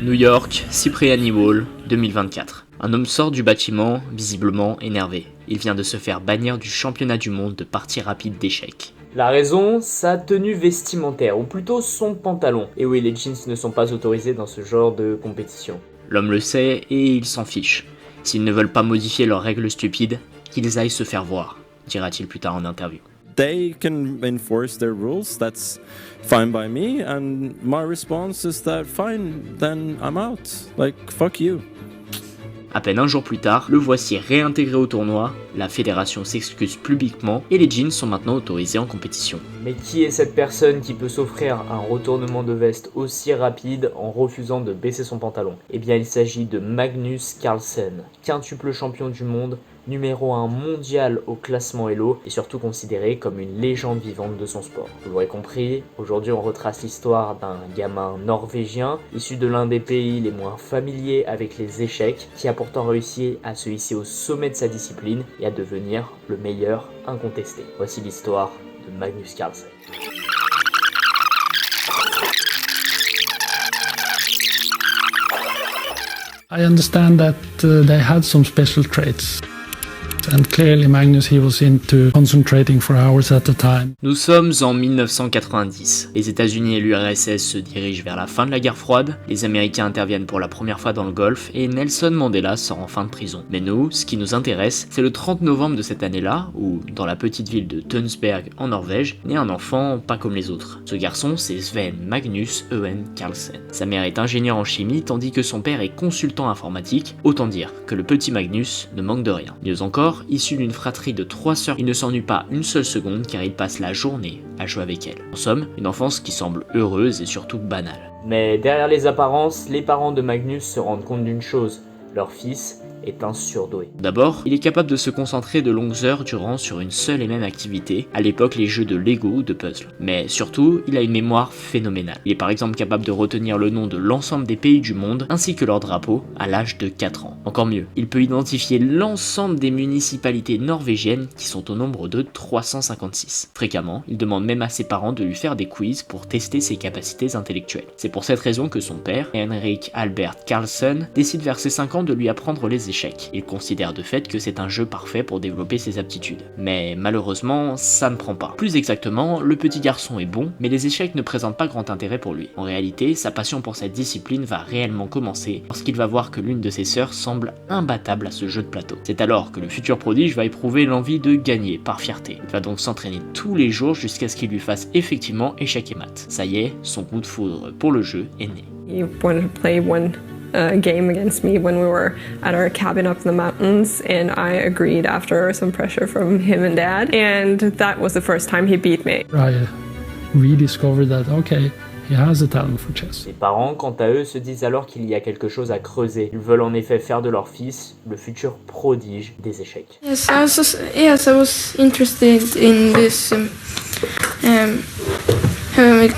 New York, Cipriani Hall, 2024. Un homme sort du bâtiment, visiblement énervé. Il vient de se faire bannir du championnat du monde de partie rapide d'échecs. La raison, sa tenue vestimentaire, ou plutôt son pantalon. Et oui, les jeans ne sont pas autorisés dans ce genre de compétition. L'homme le sait et il s'en fiche. S'ils ne veulent pas modifier leurs règles stupides, qu'ils aillent se faire voir, dira-t-il plus tard en interview. They can enforce their rules, that's fine by me, and my response is that fine, then I'm out. Like, fuck you. À peine un jour plus tard, le voici réintégré au tournoi, la fédération s'excuse publiquement et les jeans sont maintenant autorisés en compétition. Mais qui est cette personne qui peut s'offrir un retournement de veste aussi rapide en refusant de baisser son pantalon? Eh bien il s'agit de Magnus Carlsen, quintuple champion du monde, numéro 1 mondial au classement Elo et surtout considéré comme une légende vivante de son sport. Vous l'aurez compris, aujourd'hui on retrace l'histoire d'un gamin norvégien issu de l'un des pays les moins familiers avec les échecs qui a pourtant réussi à se hisser au sommet de sa discipline et à devenir le meilleur incontesté. Voici l'histoire de Magnus Carlsen. I understand that they had some special traits. And clearly Magnus, he was into concentrating for hours at a time. Nous sommes en 1990. Les États-Unis et l'URSS se dirigent vers la fin de la guerre froide, les Américains interviennent pour la première fois dans le Golfe et Nelson Mandela sort enfin de prison. Mais nous, ce qui nous intéresse, c'est le 30 novembre de cette année-là, où, dans la petite ville de Tønsberg en Norvège, naît un enfant pas comme les autres. Ce garçon, c'est Sven Magnus Eugen Carlsen. Sa mère est ingénieure en chimie, tandis que son père est consultant informatique, autant dire que le petit Magnus ne manque de rien. Mieux encore, issu d'une fratrie de 3 sœurs, il ne s'ennuie pas une seule seconde car il passe la journée à jouer avec elles. En somme, une enfance qui semble heureuse et surtout banale. Mais derrière les apparences, les parents de Magnus se rendent compte d'une chose, leur fils est un surdoué. D'abord, il est capable de se concentrer de longues heures durant sur une seule et même activité, à l'époque les jeux de Lego ou de puzzle. Mais surtout, il a une mémoire phénoménale. Il est par exemple capable de retenir le nom de l'ensemble des pays du monde, ainsi que leur drapeau, à l'âge de 4 ans. Encore mieux, il peut identifier l'ensemble des municipalités norvégiennes qui sont au nombre de 356. Fréquemment, il demande même à ses parents de lui faire des quiz pour tester ses capacités intellectuelles. C'est pour cette raison que son père, Henrik Albert Carlsen, décide vers ses 5 ans de lui apprendre les échecs. Il considère de fait que c'est un jeu parfait pour développer ses aptitudes. Mais malheureusement, ça ne prend pas. Plus exactement, le petit garçon est bon, mais les échecs ne présentent pas grand intérêt pour lui. En réalité, sa passion pour cette discipline va réellement commencer lorsqu'il va voir que l'une de ses sœurs semble imbattable à ce jeu de plateau. C'est alors que le futur prodige va éprouver l'envie de gagner par fierté. Il va donc s'entraîner tous les jours jusqu'à ce qu'il lui fasse effectivement échec et maths. Ça y est, son coup de foudre pour le jeu est né. He wanted to play one game against me when we were at our cabin up in the mountains, and I agreed after some pressure from him and Dad, and that was the first time he beat me. I rediscovered that, okay, he has a talent for chess. Les parents, quant à eux, se disent alors qu'il y a quelque chose à creuser. Ils veulent en effet faire de leur fils le futur prodige des échecs. Yes, I was interested in this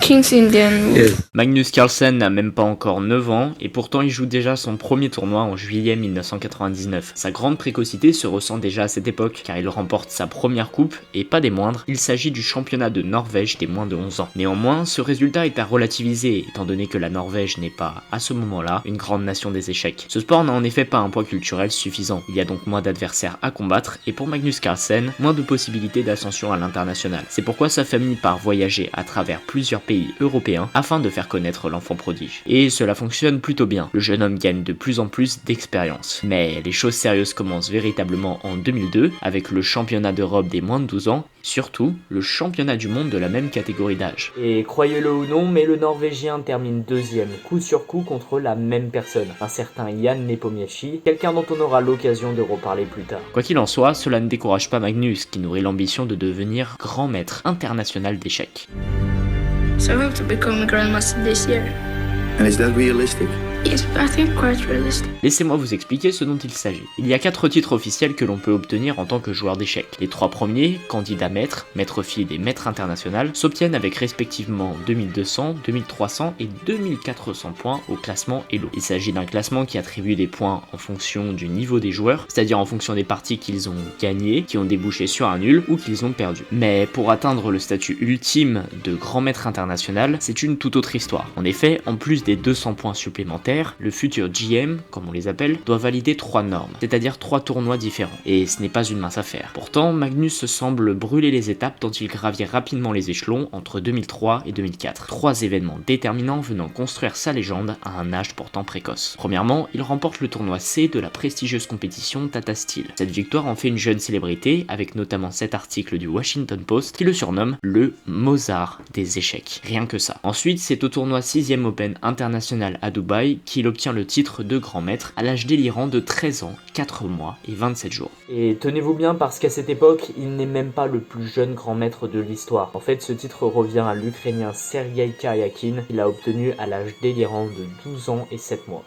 King's Indian. Magnus Carlsen n'a même pas encore 9 ans et pourtant il joue déjà son premier tournoi en juillet 1999. Sa grande précocité se ressent déjà à cette époque car il remporte sa première coupe et pas des moindres, il s'agit du championnat de Norvège des moins de 11 ans. Néanmoins, ce résultat est à relativiser étant donné que la Norvège n'est pas, à ce moment-là, une grande nation des échecs. Ce sport n'a en effet pas un poids culturel suffisant. Il y a donc moins d'adversaires à combattre et pour Magnus Carlsen, moins de possibilités d'ascension à l'international. C'est pourquoi sa famille part voyager à travers plusieurs pays européens afin de faire connaître l'enfant prodige. Et cela fonctionne plutôt bien. Le jeune homme gagne de plus en plus d'expérience. Mais les choses sérieuses commencent véritablement en 2002 avec le championnat d'Europe des moins de 12 ans, surtout le championnat du monde de la même catégorie d'âge. Et croyez-le ou non, mais le Norvégien termine deuxième, coup sur coup contre la même personne, un certain Jan Nepomniachtchi, quelqu'un dont on aura l'occasion de reparler plus tard. Quoi qu'il en soit, cela ne décourage pas Magnus qui nourrit l'ambition de devenir grand maître international d'échecs. So I hope to become a grandmaster this year. And is that realistic? Yes, I think quite realistic. Laissez-moi vous expliquer ce dont il s'agit. Il y a 4 titres officiels que l'on peut obtenir en tant que joueur d'échecs. Les 3 premiers, candidat maître, maître FIDE et maître international, s'obtiennent avec respectivement 2200, 2300 et 2400 points au classement Elo. Il s'agit d'un classement qui attribue des points en fonction du niveau des joueurs, c'est-à-dire en fonction des parties qu'ils ont gagnées, qui ont débouché sur un nul ou qu'ils ont perdu. Mais pour atteindre le statut ultime de grand maître international, c'est une toute autre histoire. En effet, en plus des 200 points supplémentaires, Angleterre, le futur GM, comme on les appelle, doit valider 3 normes, c'est-à-dire 3 tournois différents, et ce n'est pas une mince affaire. Pourtant, Magnus semble brûler les étapes dont il gravit rapidement les échelons entre 2003 et 2004. 3 événements déterminants venant construire sa légende à un âge pourtant précoce. Premièrement, il remporte le tournoi C de la prestigieuse compétition Tata Steel. Cette victoire en fait une jeune célébrité, avec notamment cet article du Washington Post qui le surnomme le Mozart des échecs. Rien que ça. Ensuite, c'est au tournoi 6e Open International à Dubaï qu'il obtient le titre de grand maître à l'âge délirant de 13 ans, 4 mois et 27 jours. Et tenez-vous bien parce qu'à cette époque, il n'est même pas le plus jeune grand maître de l'histoire. En fait, ce titre revient à l'Ukrainien Sergei Karyakin, qu'il a obtenu à l'âge délirant de 12 ans et 7 mois.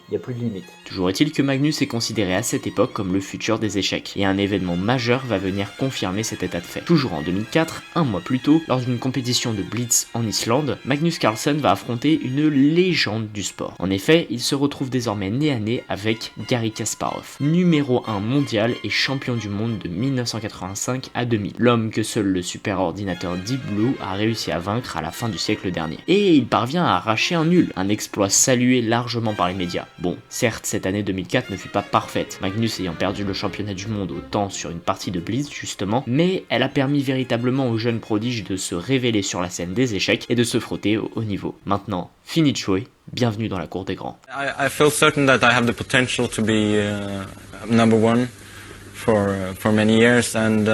Il n'y a plus de limite. Toujours est-il que Magnus est considéré à cette époque comme le futur des échecs, et un événement majeur va venir confirmer cet état de fait. Toujours en 2004, un mois plus tôt, lors d'une compétition de Blitz en Islande, Magnus Carlsen va affronter une légende du sport. En effet, il se retrouve désormais nez à nez avec Garry Kasparov, numéro 1 mondial et champion du monde de 1985 à 2000, l'homme que seul le super ordinateur Deep Blue a réussi à vaincre à la fin du siècle dernier. Et il parvient à arracher un nul, un exploit salué largement par les médias. Bon, certes, cette année 2004 ne fut pas parfaite, Magnus ayant perdu le championnat du monde au temps sur une partie de Blitz justement, mais elle a permis véritablement au jeune prodige de se révéler sur la scène des échecs et de se frotter au haut niveau. Maintenant, fini de jouer, bienvenue dans la cour des grands. I feel certain that I have the potential to be number one for many years, and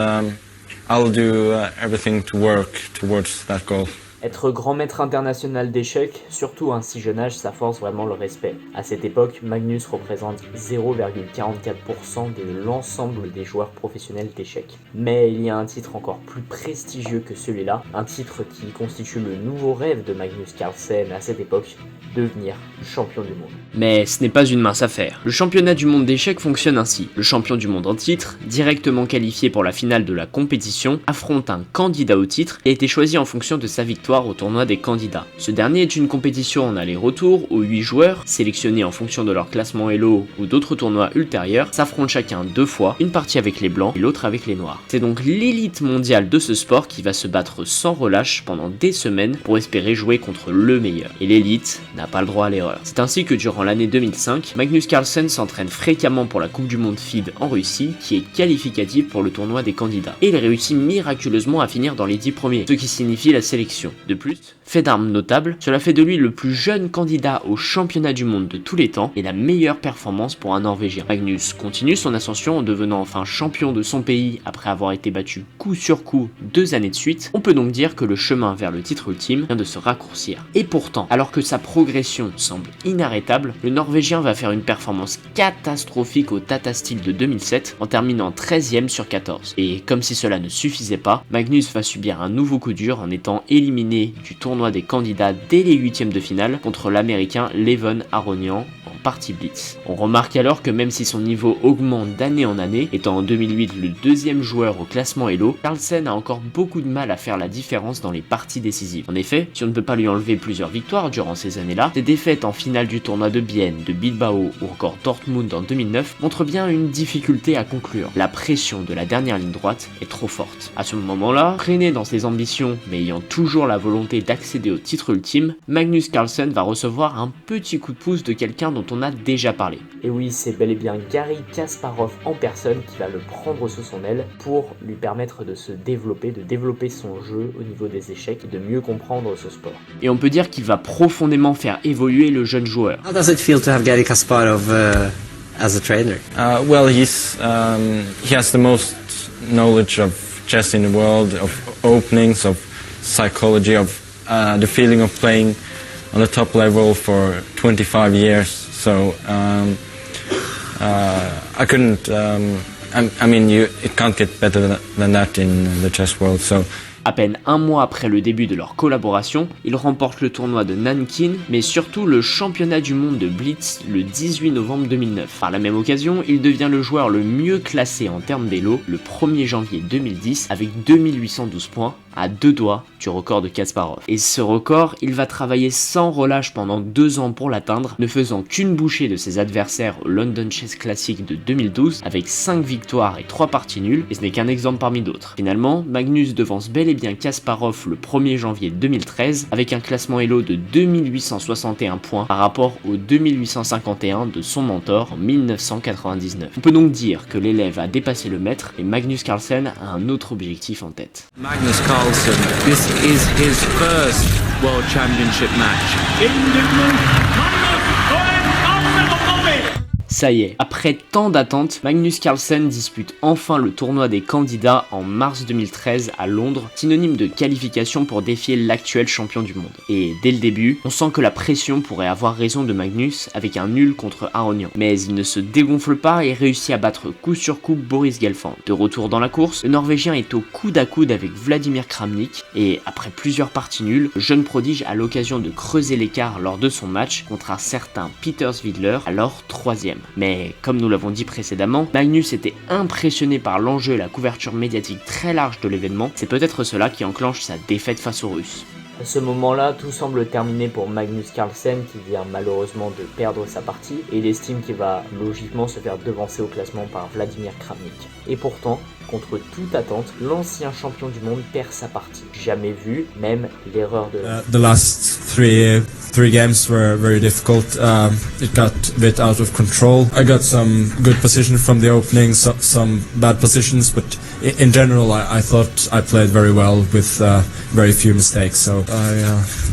I'll do everything to work towards that goal. Être grand maître international d'échecs, surtout à un si jeune âge, ça force vraiment le respect. À cette époque, Magnus représente 0,44% de l'ensemble des joueurs professionnels d'échecs. Mais il y a un titre encore plus prestigieux que celui-là, un titre qui constitue le nouveau rêve de Magnus Carlsen à cette époque, devenir champion du monde. Mais ce n'est pas une mince affaire. Le championnat du monde d'échecs fonctionne ainsi. Le champion du monde en titre, directement qualifié pour la finale de la compétition, affronte un candidat au titre et a été choisi en fonction de sa victoire au tournoi des candidats. Ce dernier est une compétition en aller-retour où 8 joueurs, sélectionnés en fonction de leur classement Elo ou d'autres tournois ultérieurs, s'affrontent chacun 2 fois, une partie avec les blancs et l'autre avec les noirs. C'est donc l'élite mondiale de ce sport qui va se battre sans relâche pendant des semaines pour espérer jouer contre le meilleur. Et l'élite n'a pas le droit à l'erreur. C'est ainsi que durant l'année 2005, Magnus Carlsen s'entraîne fréquemment pour la Coupe du Monde FIDE en Russie, qui est qualificative pour le tournoi des candidats. Et il réussit miraculeusement à finir dans les 10 premiers, ce qui signifie la sélection. De plus, fait d'armes notable, cela fait de lui le plus jeune candidat au championnat du monde de tous les temps et la meilleure performance pour un Norvégien. Magnus continue son ascension en devenant enfin champion de son pays après avoir été battu coup sur coup 2 années de suite. On peut donc dire que le chemin vers le titre ultime vient de se raccourcir. Et pourtant, alors que sa progression semble inarrêtable, le Norvégien va faire une performance catastrophique au Tata Steel de 2007 en terminant 13e sur 14. Et comme si cela ne suffisait pas, Magnus va subir un nouveau coup dur en étant éliminé du tournoi des candidats dès les 8e de finale contre l'américain Levon Aronian en partie blitz. On remarque alors que même si son niveau augmente d'année en année, étant en 2008 le 2e joueur au classement Elo, Carlsen a encore beaucoup de mal à faire la différence dans les parties décisives. En effet, si on ne peut pas lui enlever plusieurs victoires durant ces années-là, ses défaites en finale du tournoi de Bienne, de Bilbao ou encore Dortmund en 2009 montrent bien une difficulté à conclure. La pression de la dernière ligne droite est trop forte. À ce moment-là, freiné dans ses ambitions mais ayant toujours la volonté d'accéder au titre ultime, Magnus Carlsen va recevoir un petit coup de pouce de quelqu'un dont on a déjà parlé. Et oui, c'est bel et bien Garry Kasparov en personne qui va le prendre sous son aile pour lui permettre de se développer, de développer son jeu au niveau des échecs et de mieux comprendre ce sport. Et on peut dire qu'il va profondément faire évoluer le jeune joueur. How does it feel to have Garry Kasparov as a trainer? Well, he has the most knowledge of chess in the world, of openings, of psychology, of the feeling of playing on the top level for 25 years. So I couldn't. I mean, it can't get better than that in the chess world. So. À peine un mois après le début de leur collaboration, ils remportent le tournoi de Nankin, mais surtout le championnat du monde de Blitz le 18 novembre 2009. Par la même occasion, il devient le joueur le mieux classé en termes d'élo le 1er janvier 2010 avec 2812 points, à 2 doigts du record de Kasparov. Et ce record, il va travailler sans relâche pendant 2 ans pour l'atteindre, ne faisant qu'une bouchée de ses adversaires au London Chess Classic de 2012 avec 5 victoires et 3 parties nulles, et ce n'est qu'un exemple parmi d'autres. Finalement, Magnus devance bel et bien Kasparov le 1er janvier 2013 avec un classement Elo de 2861 points par rapport aux 2851 de son mentor en 1999. On peut donc dire que l'élève a dépassé le maître et Magnus Carlsen a un autre objectif en tête. Magnus Carlsen, this is his first World Championship match. Ça y est, après tant d'attentes, Magnus Carlsen dispute enfin le tournoi des candidats en mars 2013 à Londres, synonyme de qualification pour défier l'actuel champion du monde. Et dès le début, on sent que la pression pourrait avoir raison de Magnus avec un nul contre Aronian. Mais il ne se dégonfle pas et réussit à battre coup sur coup Boris Gelfand. De retour dans la course, le Norvégien est au coude à coude avec Vladimir Kramnik et après plusieurs parties nulles, le jeune prodige a l'occasion de creuser l'écart lors de son match contre un certain Peter Svidler, alors 3e. Mais comme nous l'avons dit précédemment, Magnus était impressionné par l'enjeu et la couverture médiatique très large de l'événement, c'est peut-être cela qui enclenche sa défaite face aux Russes. À ce moment-là, tout semble terminé pour Magnus Carlsen qui vient malheureusement de perdre sa partie et il estime qu'il va logiquement se faire devancer au classement par Vladimir Kramnik. Et pourtant, contre toute attente, l'ancien champion du monde perd sa partie. Jamais vu, même l'erreur de la... The last three games were very difficult. It got a bit out of control. I got some good positions from the opening, some bad positions, but in general I thought I played very well with very few mistakes, so I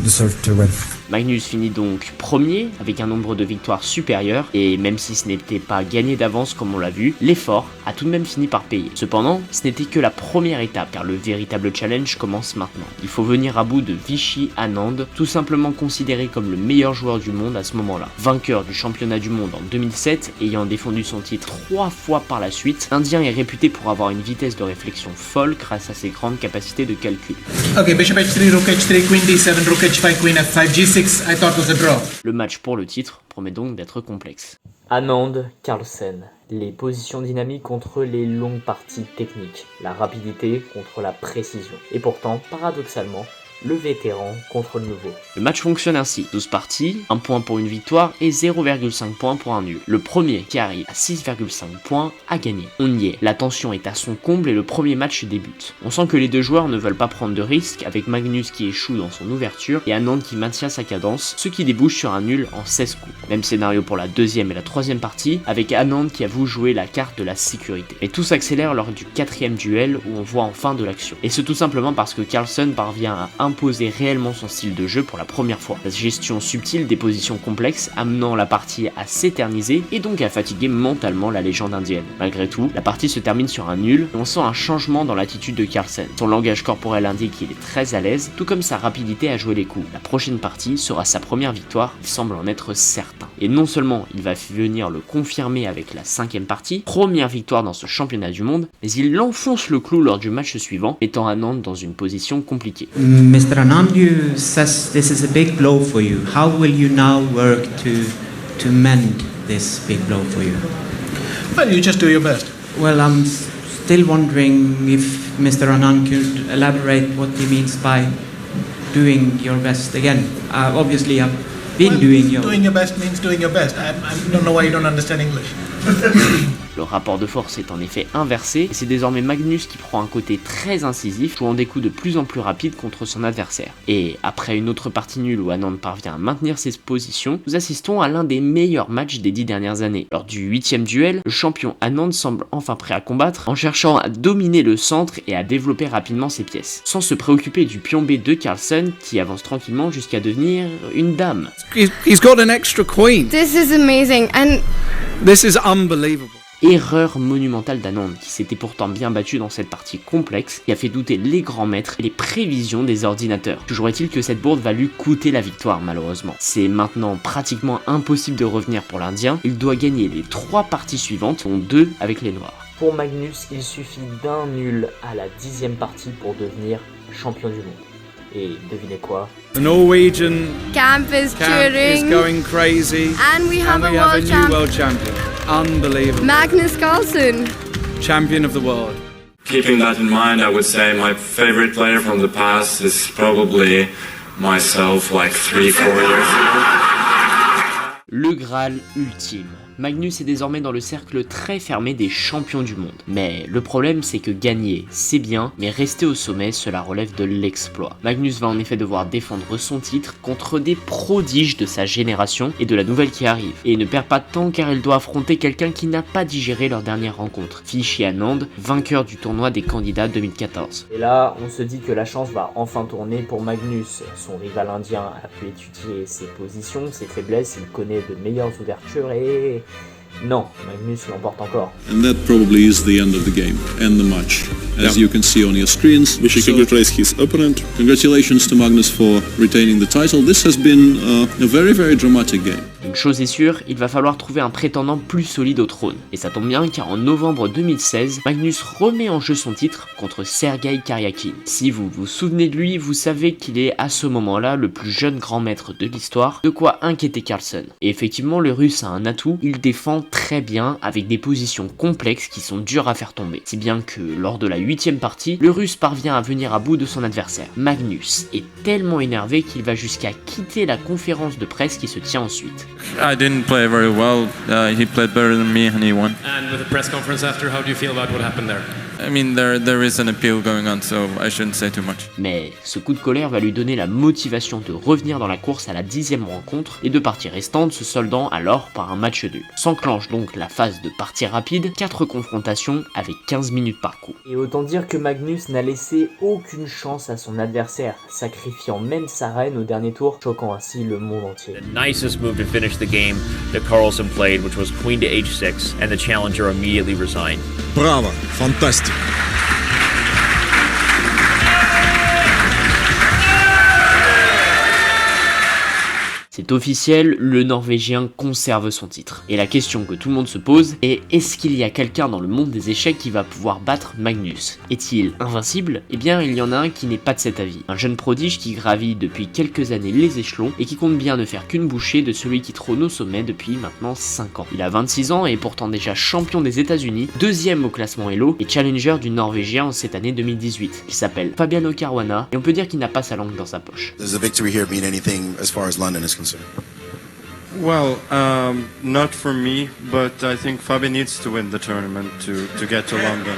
deserved to win. Magnus finit donc premier avec un nombre de victoires supérieur et même si ce n'était pas gagné d'avance comme on l'a vu, l'effort a tout de même fini par payer. Cependant, ce n'était que la première étape car le véritable challenge commence maintenant. Il faut venir à bout de Vishy Anand, tout simplement considéré comme le meilleur joueur du monde à ce moment-là. Vainqueur du championnat du monde en 2007, ayant défendu son titre 3 fois par la suite, l'Indien est réputé pour avoir une vitesse de réflexion folle grâce à ses grandes capacités de calcul. Okay, bishop h3, rook h3, queen d7, rook h5, queen f5, g6. I thought was a draw. Le match pour le titre promet donc d'être complexe. Anand, Carlsen, les positions dynamiques contre les longues parties techniques, la rapidité contre la précision. Et pourtant, paradoxalement, le vétéran contre le nouveau. Le match fonctionne ainsi, 12 parties, 1 point pour une victoire et 0,5 points pour un nul. Le premier qui arrive à 6,5 points a gagné. On y est, la tension est à son comble et le premier match débute. On sent que les deux joueurs ne veulent pas prendre de risques avec Magnus qui échoue dans son ouverture et Anand qui maintient sa cadence, ce qui débouche sur un nul en 16 coups. Même scénario pour la deuxième et la troisième partie avec Anand qui avoue jouer la carte de la sécurité. Et tout s'accélère lors du 4e duel où on voit enfin de l'action. Et c'est tout simplement parce que Carlsen parvient à imposer réellement son style de jeu pour la première fois. La gestion subtile des positions complexes amenant la partie à s'éterniser et donc à fatiguer mentalement la légende indienne. Malgré tout, la partie se termine sur un nul et on sent un changement dans l'attitude de Carlsen. Son langage corporel indique qu'il est très à l'aise, tout comme sa rapidité à jouer les coups. La prochaine partie sera sa première victoire, il semble en être certain. Et non seulement il va venir le confirmer avec la 5e partie, première victoire dans ce championnat du monde, mais il enfonce le clou lors du match suivant, mettant Anand dans une position compliquée. Mr. Anand, you says this is a big blow for you. How will you now work to mend this big blow for you? Well, you just do your best. Well, I'm still wondering if Mr. Anand could elaborate what he means by doing your best again. Obviously, I've been doing your best means doing your best. I don't know why you don't understand English. Le rapport de force est en effet inversé et c'est désormais Magnus qui prend un côté très incisif, jouant des coups de plus en plus rapides contre son adversaire. Et après une autre partie nulle où Anand parvient à maintenir ses positions, nous assistons à l'un des meilleurs matchs des 10 dernières années. Lors du 8e duel, le champion Anand semble enfin prêt à combattre en cherchant à dominer le centre et à développer rapidement ses pièces, sans se préoccuper du pion B de Carlsen qui avance tranquillement jusqu'à devenir une dame. He's got an extra queen. This is amazing and this is unbelievable. Erreur monumentale d'Anand qui s'était pourtant bien battu dans cette partie complexe et a fait douter les grands maîtres et les prévisions des ordinateurs. Toujours est-il que cette bourde va lui coûter la victoire malheureusement. C'est maintenant pratiquement impossible de revenir pour l'Indien, il doit gagner les 3 parties suivantes, dont 2 avec les Noirs. Pour Magnus, il suffit d'un nul à la 10e partie pour devenir champion du monde. Et devinez quoi? The Norwegian camp is cheering. Going crazy. And we have a new world champion. Unbelievable. Magnus Carlsen. Champion of the world. Keeping that in mind, I would say my favorite player from the past is probably myself, like 3-4 years ago. Le Graal ultime. Magnus est désormais dans le cercle très fermé des champions du monde. Mais le problème, c'est que gagner, c'est bien, mais rester au sommet, cela relève de l'exploit. Magnus va en effet devoir défendre son titre contre des prodiges de sa génération et de la nouvelle qui arrive. Et il ne perd pas de temps car il doit affronter quelqu'un qui n'a pas digéré leur dernière rencontre. Vishy Anand, vainqueur du tournoi des candidats 2014. Et là, on se dit que la chance va enfin tourner pour Magnus. Son rival indien a pu étudier ses positions, ses faiblesses, il connaît de meilleures ouvertures et... non, Magnus l'emporte encore. And that probably is the end of the game and the match. As you can see on your screens, Vishy congratulates his opponent. Congratulations to Magnus for retaining the title. This has been a very, very dramatic game. Une chose est sûre, il va falloir trouver un prétendant plus solide au trône. Et ça tombe bien car en novembre 2016, Magnus remet en jeu son titre contre Sergei Karyakin. Si vous vous souvenez de lui, vous savez qu'il est à ce moment-là le plus jeune grand maître de l'histoire, de quoi inquiéter Carlsen. Et effectivement, le russe a un atout, il défend très bien avec des positions complexes qui sont dures à faire tomber. Si bien que lors de la 8ème partie, le russe parvient à venir à bout de son adversaire. Magnus est tellement énervé qu'il va jusqu'à quitter la conférence de presse qui se tient ensuite. I didn't play very well. He played better than me and he won. And with the press conference after, how do you feel about what happened there? I mean, there is an appeal going on, so I shouldn't say too much. Mais ce coup de colère va lui donner la motivation de revenir dans la course à la 10ème rencontre, les deux parties restantes se soldant alors par un match nul. S'enclenche donc la phase de partie rapide, 4 confrontations avec 15 minutes par coup. Et autant dire que Magnus n'a laissé aucune chance à son adversaire, sacrifiant même sa reine au dernier tour, choquant ainsi le monde entier. The nicest move to finish the game that Carlsen played, which was queen to h6, and the challenger immediately resigned. Bravo, fantastic. C'est officiel, le Norvégien conserve son titre. Et la question que tout le monde se pose est, est-ce qu'il y a quelqu'un dans le monde des échecs qui va pouvoir battre Magnus? Est-il invincible? Eh bien, il y en a un qui n'est pas de cet avis. Un jeune prodige qui gravit depuis quelques années les échelons et qui compte bien ne faire qu'une bouchée de celui qui trône au sommet depuis maintenant 5 ans. Il a 26 ans et est pourtant déjà champion des États-Unis, 2ème au classement Elo et challenger du Norvégien en cette année 2018. Il s'appelle Fabiano Caruana et on peut dire qu'il n'a pas sa langue dans sa poche. Does the victory here mean anything as far as London is concerned? Well, not for me, but I think Fabi needs to win the tournament to get to London.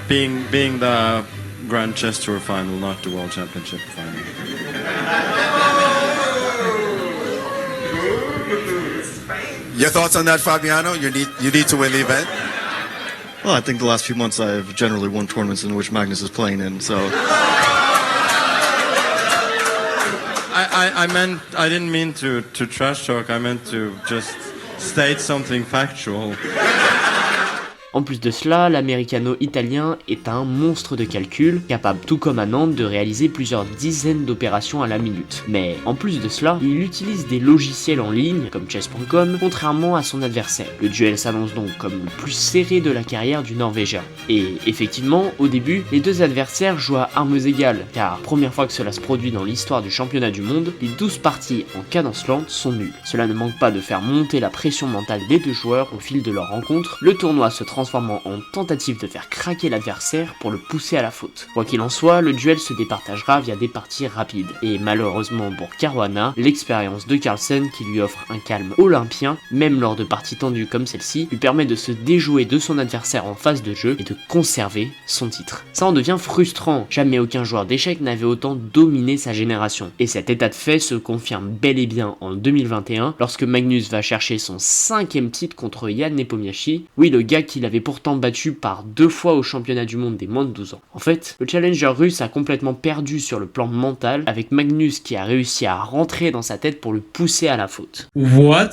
Being the Grand Chess Tour final, not the World Championship final. Your thoughts on that, Fabiano? You need to win the event? Well, I think the last few months I've generally won tournaments in which Magnus is playing in, so... I didn't mean to trash talk, I meant to just state something factual. En plus de cela, l'américano-italien est un monstre de calcul, capable tout comme Anand de réaliser plusieurs dizaines d'opérations à la minute. Mais en plus de cela, il utilise des logiciels en ligne, comme chess.com, contrairement à son adversaire. Le duel s'annonce donc comme le plus serré de la carrière du Norvégien. Et effectivement, au début, les deux adversaires jouent à armes égales, car première fois que cela se produit dans l'histoire du championnat du monde, les 12 parties en cadence lente sont nulles. Cela ne manque pas de faire monter la pression mentale des deux joueurs au fil de leur rencontre. Le tournoi se transformant en tentative de faire craquer l'adversaire pour le pousser à la faute. Quoi qu'il en soit, le duel se départagera via des parties rapides. Et malheureusement pour Caruana, l'expérience de Carlsen qui lui offre un calme olympien, même lors de parties tendues comme celle-ci, lui permet de se déjouer de son adversaire en phase de jeu et de conserver son titre. Ça en devient frustrant, jamais aucun joueur d'échecs n'avait autant dominé sa génération. Et cet état de fait se confirme bel et bien en 2021, lorsque Magnus va chercher son 5ème titre contre Jan Nepomniachtchi, oui le gars qu'il avait pourtant battu par 2 fois au championnat du monde des moins de 12 ans. En fait, le challenger russe a complètement perdu sur le plan mental, avec Magnus qui a réussi à rentrer dans sa tête pour le pousser à la faute. What?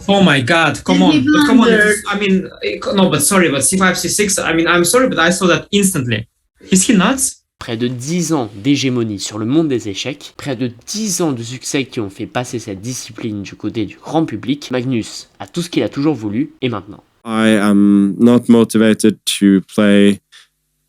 Oh my god, come on. But come on. I mean, no, but sorry, but c5, c6, I mean, I'm sorry, but I saw that instantly. Is he nuts? Près de 10 ans d'hégémonie sur le monde des échecs, près de 10 ans de succès qui ont fait passer cette discipline du côté du grand public, Magnus a tout ce qu'il a toujours voulu, et maintenant. I am not motivated to play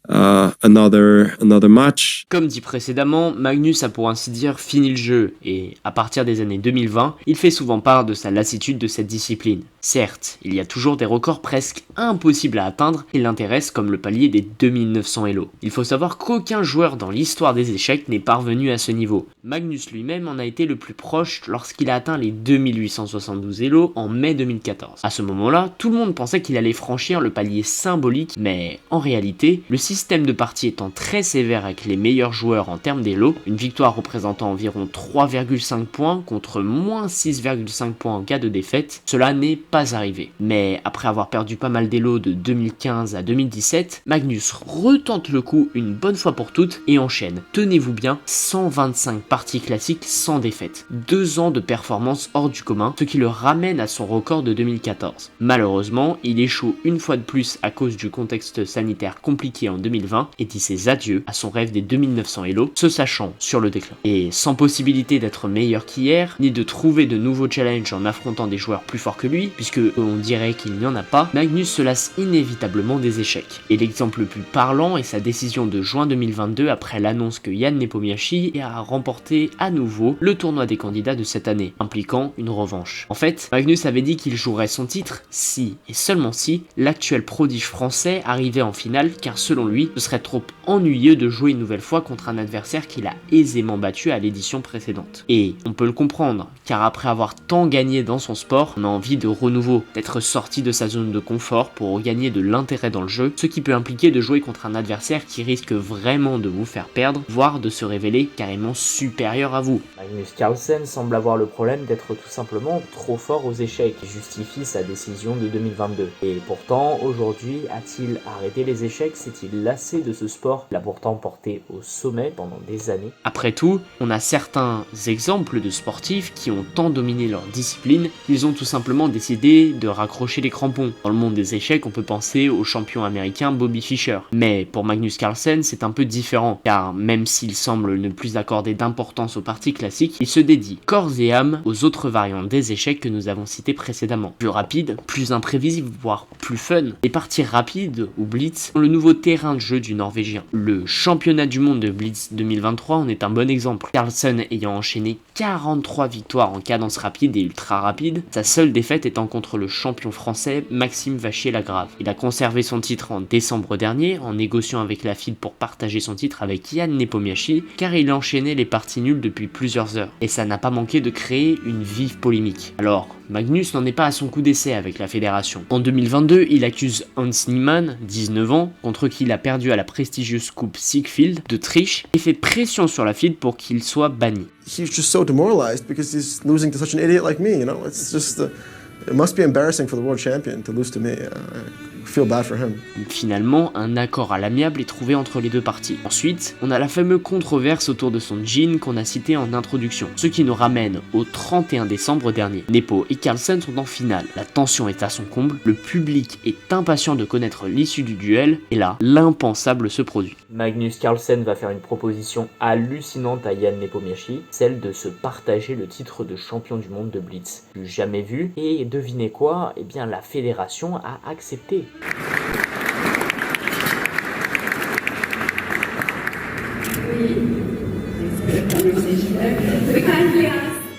another match. Comme dit précédemment, Magnus a pour ainsi dire fini le jeu, et à partir des années 2020, il fait souvent part de sa lassitude de cette discipline. Certes, il y a toujours des records presque impossibles à atteindre qui l'intéressent comme le palier des 2900 Elo. Il faut savoir qu'aucun joueur dans l'histoire des échecs n'est parvenu à ce niveau. Magnus lui-même en a été le plus proche lorsqu'il a atteint les 2872 Elo en mai 2014. À ce moment-là, tout le monde pensait qu'il allait franchir le palier symbolique, mais en réalité, le système de partie étant très sévère avec les meilleurs joueurs en termes d'Elo, une victoire représentant environ 3,5 points contre moins 6,5 points en cas de défaite, cela n'est pas arrivé. Mais après avoir perdu pas mal d'Elo de 2015 à 2017, Magnus retente le coup une bonne fois pour toutes et enchaîne, tenez-vous bien, 125 parties classiques sans défaite. 2 ans de performance hors du commun, ce qui le ramène à son record de 2014. Malheureusement, il échoue une fois de plus à cause du contexte sanitaire compliqué en 2020 et dit ses adieux à son rêve des 2900 Elo, se sachant sur le déclin. Et sans possibilité d'être meilleur qu'hier, ni de trouver de nouveaux challenges en affrontant des joueurs plus forts que lui, puisque on dirait qu'il n'y en a pas, Magnus se lasse inévitablement des échecs. Et l'exemple le plus parlant est sa décision de juin 2022 après l'annonce que Jan Nepomniachtchi a remporté à nouveau le tournoi des candidats de cette année, impliquant une revanche. En fait, Magnus avait dit qu'il jouerait son titre si, et seulement si, l'actuel prodige français arrivait en finale, car selon lui, ce serait trop ennuyeux de jouer une nouvelle fois contre un adversaire qu'il a aisément battu à l'édition précédente. Et on peut le comprendre, car après avoir tant gagné dans son sport, on a envie de renouveau, d'être sorti de sa zone de confort pour gagner de l'intérêt dans le jeu, ce qui peut impliquer de jouer contre un adversaire qui risque vraiment de vous faire perdre, voire de se révéler carrément supérieur à vous. Magnus Carlsen semble avoir le problème d'être tout simplement trop fort aux échecs, qui justifie sa décision de 2022. Et pourtant, aujourd'hui, a-t-il arrêté les échecs? S'est-il lassé de ce sport qu'il a pourtant porté au sommet pendant des années? Après tout, on a certains exemples de sportifs qui ont tant dominé leur discipline qu'ils ont tout simplement décidé de raccrocher les crampons. Dans le monde des échecs, on peut penser au champion américain Bobby Fischer. Mais pour Magnus Carlsen, c'est un peu différent, car même s'il semble ne plus accorder d'importance aux parties classiques, il se dédie corps et âme aux autres variantes des échecs que nous avons citées précédemment. Plus rapide, plus imprévisible, voire plus fun. Les parties rapides, ou Blitz, sont le nouveau terrain de jeu du Norvégien. Le championnat du monde de Blitz 2023 en est un bon exemple. Carlsen ayant enchaîné 43 victoires en cadence rapide et ultra rapide, sa seule défaite étant contre le champion français Maxime Vachier-Lagrave. Il a conservé son titre en décembre dernier en négociant avec la FIDE pour partager son titre avec Jan Nepomniachtchi, car il enchaînait les parties nulles depuis plusieurs heures. Et ça n'a pas manqué de créer une vive polémique. Alors, Magnus n'en est pas à son coup d'essai avec la fédération. En 2022, il accuse Hans Niemann, 19 ans, contre qui il a perdu à la prestigieuse coupe Siegfried, de triche et fait pression sur la FIDE pour qu'il soit banni. He's just so demoralized because he's losing to such an idiot like me, you know? It's just it must be embarrassing for the world champion to lose to me. I feel bad for him. Finalement, un accord à l'amiable est trouvé entre les deux parties. Ensuite, on a la fameuse controverse autour de son jean qu'on a cité en introduction, ce qui nous ramène au 31 décembre dernier. Nepo et Carlsen sont en finale, la tension est à son comble, le public est impatient de connaître l'issue du duel, et là, l'impensable se produit. Magnus Carlsen va faire une proposition hallucinante à Jan Nepomniachtchi, celle de se partager le titre de champion du monde de Blitz. Du jamais vu, et devinez quoi? Eh bien la fédération a accepté.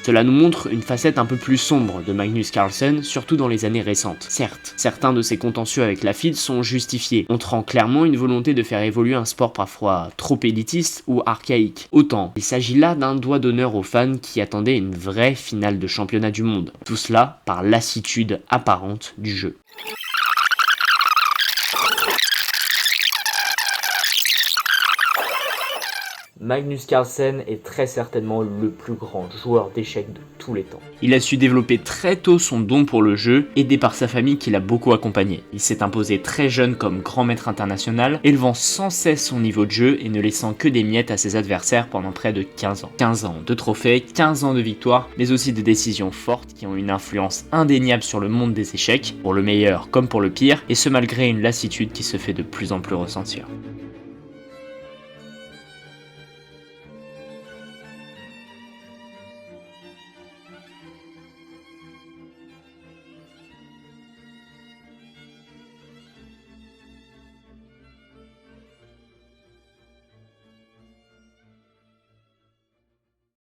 Cela nous montre une facette un peu plus sombre de Magnus Carlsen, surtout dans les années récentes. Certes, certains de ses contentieux avec la FIDE sont justifiés, montrant clairement une volonté de faire évoluer un sport parfois trop élitiste ou archaïque. Autant, il s'agit là d'un doigt d'honneur aux fans qui attendaient une vraie finale de championnat du monde. Tout cela par lassitude apparente du jeu. Magnus Carlsen est très certainement le plus grand joueur d'échecs de tous les temps. Il a su développer très tôt son don pour le jeu, aidé par sa famille qui l'a beaucoup accompagné. Il s'est imposé très jeune comme grand maître international, élevant sans cesse son niveau de jeu et ne laissant que des miettes à ses adversaires pendant près de 15 ans. 15 ans de trophées, 15 ans de victoires, mais aussi de décisions fortes qui ont une influence indéniable sur le monde des échecs, pour le meilleur comme pour le pire, et ce malgré une lassitude qui se fait de plus en plus ressentir.